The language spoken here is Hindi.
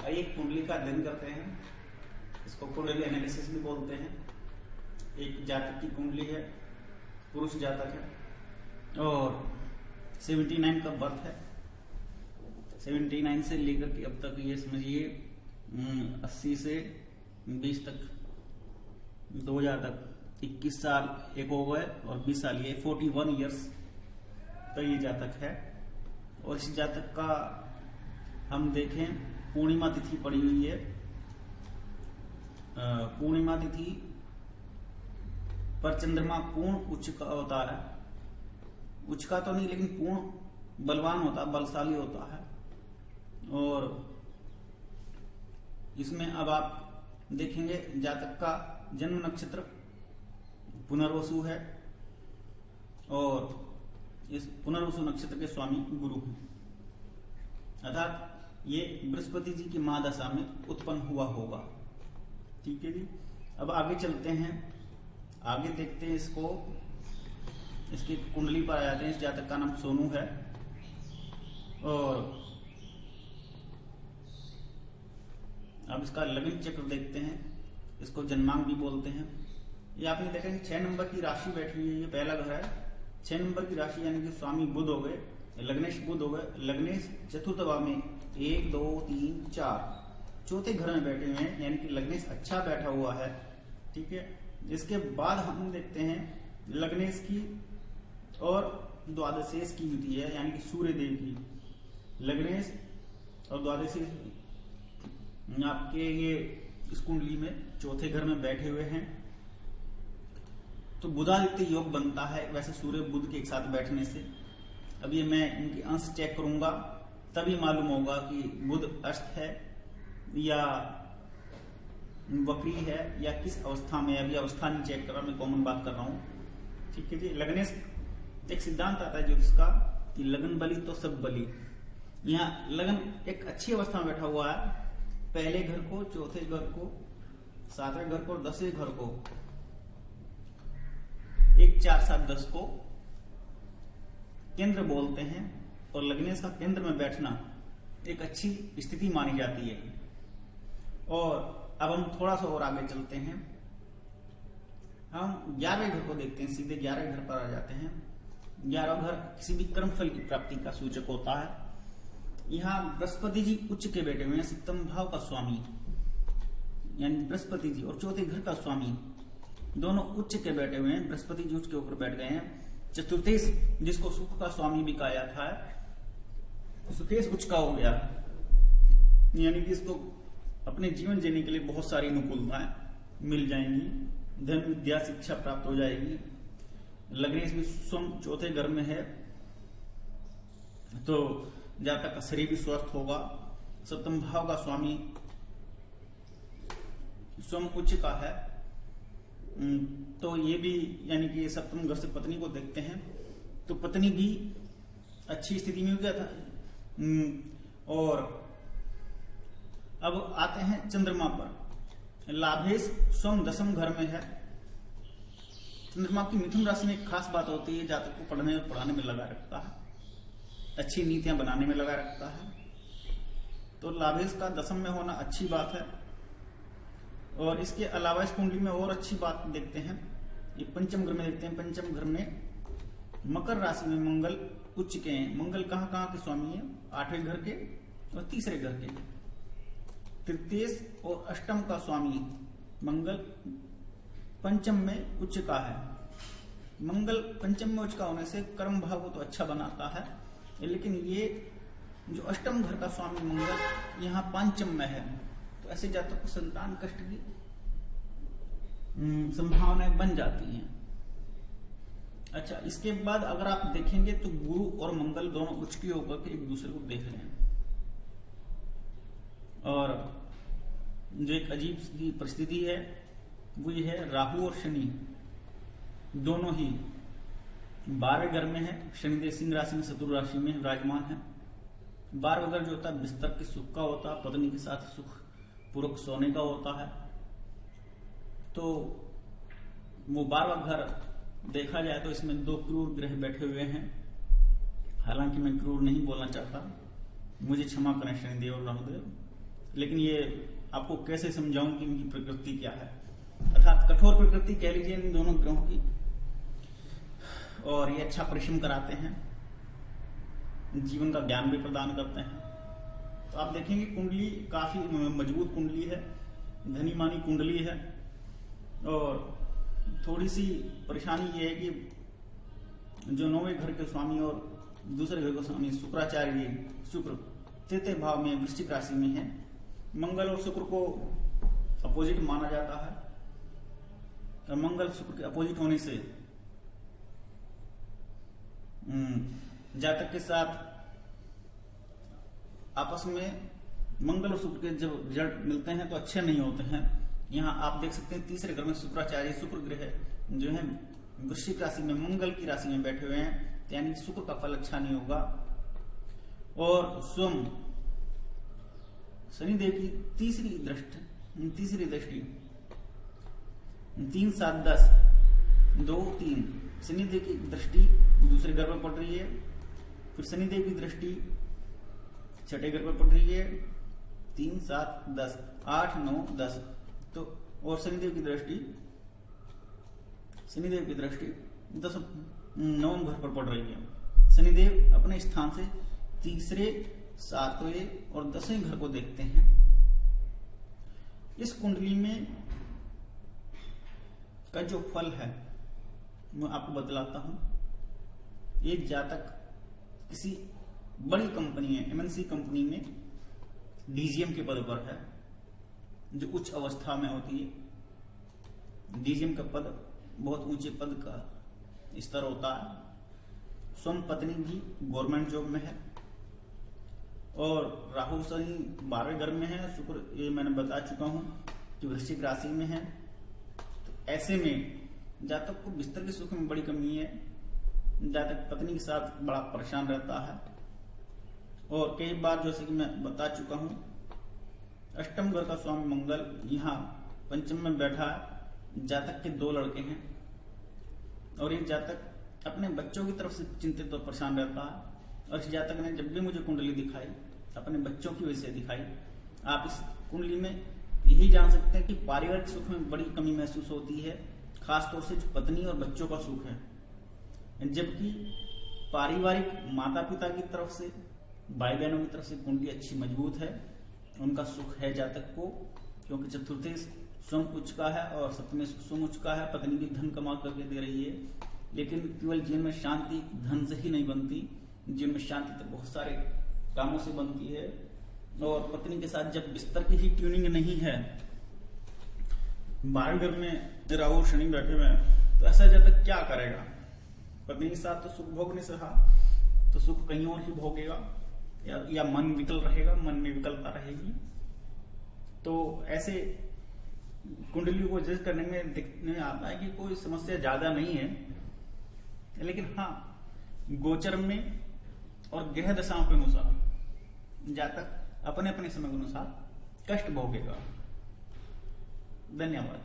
आइए कुंडली का अध्ययन करते हैं। इसको कुंडली एनालिसिस भी बोलते हैं। एक जातक की कुंडली है, पुरुष जातक है और 79 का बर्थ है। 79 से लेकर के अब तक ये समझिए 80 से 20 तक 2000 तक 21 साल एक हो गए और 20 साल ये 41 ईयर्स तो ये जातक है। और इस जातक का हम देखें पूर्णिमा तिथि पड़ी हुई है। पूर्णिमा तिथि पर चंद्रमा पूर्ण उच्च का होता है। उच्च का तो नहीं लेकिन पूर्ण बलवान होता है, बलशाली होता है। और इसमें अब आप देखेंगे जातक का जन्म नक्षत्र पुनर्वसु है और इस पुनर्वसु नक्षत्र के स्वामी गुरु हैं, अर्थात ये बृहस्पति जी की महादशा में उत्पन्न हुआ होगा। ठीक है जी। अब आगे चलते हैं, आगे देखते हैं इसको। इसकी कुंडली पर आ जाते हैं। इस जातक का नाम सोनू है और अब इसका लग्न चक्र देखते हैं। इसको जन्मांक भी बोलते हैं। ये आपने देखा कि 6 नंबर की राशि बैठी हुई है। ये पहला घर है। 6 नंबर की राशि यानी कि स्वामी बुध हो गए, लग्नेश बुध हो गए। लग्नेश चतुर्थ भाव में 1 2 3 4 चौथे घर में बैठे हुए हैं, यानी कि लग्नेश अच्छा बैठा हुआ है। ठीक है। इसके बाद हम देखते हैं लग्नेश की और द्वादशेश की युति है, यानी कि सूर्य देव की। लग्नेश और द्वादशेश आपके ये इस कुंडली में चौथे घर में बैठे हुए हैं तो बुधादित्य योग बनता है वैसे सूर्य बुध के एक साथ बैठने से। अब ये मैं इनके अंश चेक करूंगा तभी मालूम होगा कि बुध अस्त है या वक्री है या किस अवस्था में। अभी अवस्था नहीं चेक कर रहा, मैं कॉमन बात कर रहा हूं। ठीक है जी। लग्नेश एक सिद्धांत आता है ज्योतिष का कि लगन बली तो सब बली। यहाँ लगन एक अच्छी अवस्था में बैठा हुआ है। पहले घर को, चौथे घर को, 7वें घर को और 10वें घर को, 1 4 7 10 को केंद्र बोलते हैं और लग्नेश का केंद्र में बैठना एक अच्छी स्थिति मानी जाती है। और अब हम थोड़ा सा और आगे चलते हैं। हम 11वें घर को देखते हैं। सीधे 11वें घर पर आ जाते हैं। 11वां घर किसी भी कर्मफल की प्राप्ति का सूचक होता है। यहाँ बृहस्पति जी उच्च के बैठे हुए हैं, सप्तम भाव का स्वामी यानी बृहस्पति जी और चौथे घर का स्वामी दोनों उच्च के बैठे हुए हैं। बृहस्पति जी उच्च के ऊपर बैठ गए हैं। चतुर्थेश जिसको सुख का स्वामी भी कहा जाता है, सुखेश उच्च का हो गया, यानी कि इसको अपने जीवन जीने के लिए बहुत सारी अनुकूलताएं मिल जाएंगी। धन विद्या शिक्षा प्राप्त हो जाएगी। लग्नेश भी स्वयं चौथे घर में है तो जातक का शरीर भी स्वस्थ होगा। सप्तम भाव का स्वामी स्वयं उच्च का है तो ये भी यानी कि सप्तम घर से पत्नी को देखते हैं तो पत्नी भी अच्छी स्थिति में हो गया था। और अब आते हैं चंद्रमा पर। लाभेश स्वयं 10वें घर में है। चंद्रमा की मिथुन राशि में एक खास बात होती है, जातक को पढ़ने और पढ़ाने में लगा रखता है, अच्छी नीतियां बनाने में लगा रखता है। तो लाभेश का 10वें में होना अच्छी बात है। और इसके अलावा इस कुंडली में और अच्छी बात देखते हैं, ये पंचम घर में देखते हैं। पंचम घर में मकर राशि में मंगल उच्च के हैं। मंगल कहाँ कहाँ के स्वामी है? 8वें घर के और तीसरे घर के। तृतीय और अष्टम का स्वामी मंगल पंचम में उच्च का है। मंगल पंचम में उच्च का होने से कर्म भाव को तो अच्छा बनाता है, लेकिन ये जो अष्टम घर का स्वामी मंगल यहाँ पंचम में है तो ऐसे जातक को संतान कष्ट की संभावनाएं बन जाती हैं। अच्छा, इसके बाद अगर आप देखेंगे तो गुरु और मंगल दोनों उच्च की होकर के एक दूसरे को देख रहे हैं और जो एक अजीब सी परिस्थिति है वो ये है, राहु और शनि दोनों ही 12वें घर में है। शनिदेव सिंह राशि में शत्रु राशि में विराजमान है। 12वां घर जो होता है बिस्तर के सुख का होता है, पत्नी के साथ सुख पूर्वक सोने का होता है। तो वो 12वां घर देखा जाए तो इसमें 2 क्रूर ग्रह बैठे हुए हैं। हालांकि मैं क्रूर नहीं बोलना चाहता, मुझे क्षमा करें शनिदेव और राहुदेव। लेकिन ये आपको कैसे समझाऊं कि इनकी प्रकृति क्या है, अर्थात कठोर प्रकृति कह लीजिए इन दोनों ग्रहों की। और ये अच्छा परिश्रम कराते हैं, जीवन का ज्ञान भी प्रदान करते हैं। तो आप देखेंगे कुंडली काफी मजबूत कुंडली है, धनी मानी कुंडली है। और थोड़ी सी परेशानी ये है कि जो 9वें घर के स्वामी और दूसरे घर के स्वामी शुक्राचार्य, शुक्र तृतीय भाव में वृश्चिक राशि में है। मंगल और शुक्र को अपोजिट माना जाता है, और मंगल शुक्र के अपोजिट होने से जातक के साथ आपस में मंगल और शुक्र के जब रिजल्ट मिलते हैं तो अच्छे नहीं होते हैं। यहाँ आप देख सकते हैं तीसरे घर में शुक्राचार्य, शुक्र ग्रह जो है वृश्चिक राशि में मंगल की राशि में बैठे हुए हैं, यानी शुक्र का फल अच्छा नहीं होगा। और स्वयं शनिदेव की तीसरी दृष्टि 3, 7, 10, 2, 3 शनिदेव की दृष्टि दूसरे घर पर पड़ रही है। फिर शनिदेव की दृष्टि छठे घर पर पड़ रही है, 3, 7, 10, 8, 9, 10। तो और शनिदेव की दृष्टि 9वें घर पर पड़ रही है। शनिदेव अपने स्थान से तीसरे, 7वें और 10वें घर को देखते हैं। इस कुंडली में का जो फल है मैं आपको बतलाता हूं। एक जातक किसी बड़ी कंपनी में, एमएनसी कंपनी में डीजीएम के पद पर है, जो उच्च अवस्था में होती है। डीजीएम का पद बहुत ऊंचे पद का स्तर होता है। स्वयं पत्नी भी गवर्नमेंट जॉब में है, और राहु शनि 12वें घर में है। शुक्र ये मैंने बता चुका हूं कि वृश्चिक राशि में है। तो ऐसे में जातक को बिस्तर के सुख में बड़ी कमी है। जातक पत्नी के साथ बड़ा परेशान रहता है। और कई बार जैसे कि मैं बता चुका हूं, अष्टम घर का स्वामी मंगल यहाँ पंचम में बैठा है। जातक के 2 लड़के हैं, और ये जातक अपने बच्चों की तरफ से चिंतित और परेशान रहता है। और इस जातक ने जब भी मुझे कुंडली दिखाई, अपने बच्चों की वजह से दिखाई। आप इस कुंडली में यही जान सकते हैं कि पारिवारिक सुख में बड़ी कमी महसूस होती है, खासतौर से जो पत्नी और बच्चों का सुख है। जबकि पारिवारिक माता पिता की तरफ से, भाई बहनों की तरफ से कुंडली अच्छी मजबूत है, उनका सुख है जातक को, क्योंकि चतुर्थे स्वयं उच्च का है और सप्तमे स्वयं उच्च का है। पत्नी भी धन कमा करके दे रही है, लेकिन केवल जीवन में शांति धन से ही नहीं बनती। जीवन में शांति तो बहुत सारे कामों से बनती है। और पत्नी के साथ जब बिस्तर की ही ट्यूनिंग नहीं है, 12वें घर में राहु शनि बैठे हुए हैं, तो ऐसा जातक क्या करेगा? पत्नी के साथ तो सुख भोग नहीं सहा, तो सुख कहीं और ही भोगेगा, या मन विकल रहेगा, मन में विकलता रहेगी। तो ऐसे कुंडली को जज करने में दिखने आता है कि कोई समस्या ज्यादा नहीं है, लेकिन हाँ गोचर में और ग्रह दशाओं के अनुसार जातक अपने अपने समय के अनुसार कष्ट भोगेगा। धन्यवाद।